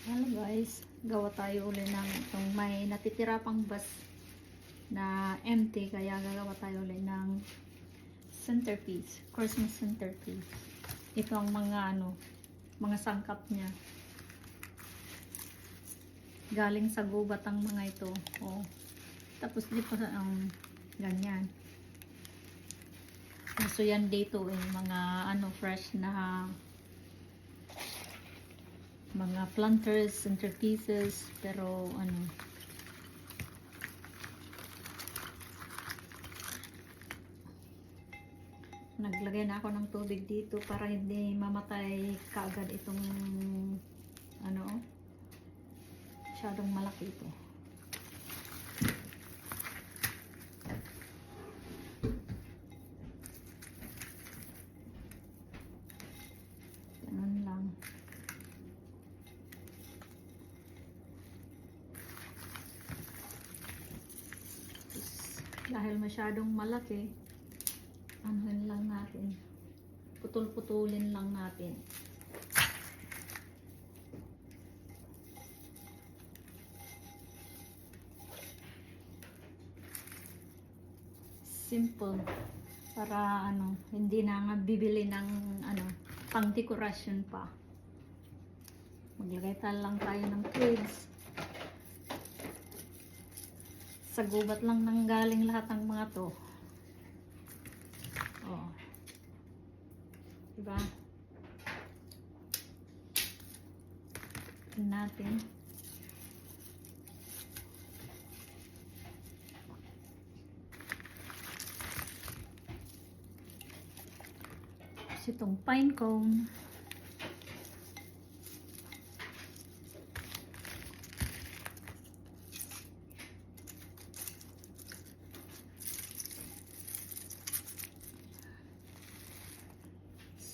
Hello guys, gawa tayo uli ng itong may natitira pang bus na empty, kaya gagawa tayo uli ng centerpiece, Christmas centerpiece. Ito ang mga mga sangkap niya. Galing sa gubat ang mga ito. Oh. Tapos di pa ganyan. So yan dito mga fresh na mga planters, centerpieces, pero naglagay na ako ng tubig dito para hindi mamatay kaagad itong masyadong malaki ito. Ganun lang. Dahil masyadong malaki, anuhin lang natin, putol-putulin lang natin. Simple, para hindi na nga bibili ng pang dekorasyon pa. Maglagay lang tayo ng twigs. Sa gubat lang nang galing lahat ng mga to. Oh. Diba? Natin. Itong pine cone.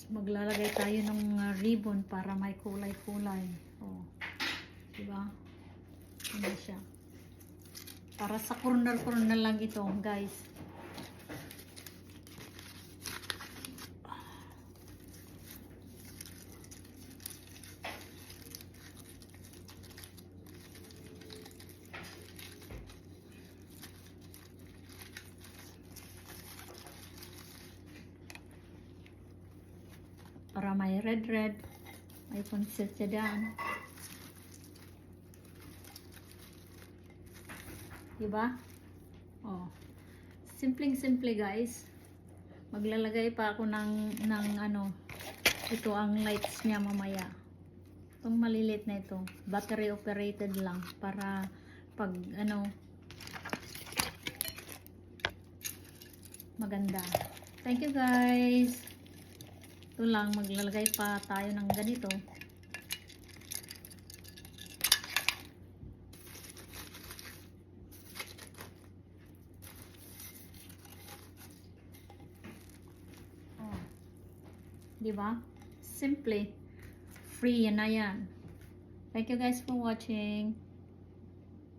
Maglalagay tayo ng ribbon para may kulay-kulay. Oh. Diba? Ano siya? Para sa corner-corner lang ito, guys. Para may red, may pansit siya dyan. Diba? Oh. Simpleng-simple guys. Maglalagay pa ako ng ito ang lights niya mamaya. Itong malilit na ito. Battery operated lang. Para pag maganda. Thank you guys. Ito lang, maglalagay pa tayo ng ganito. Oh. Diba? Simple. Free yan na yan. Thank you guys for watching.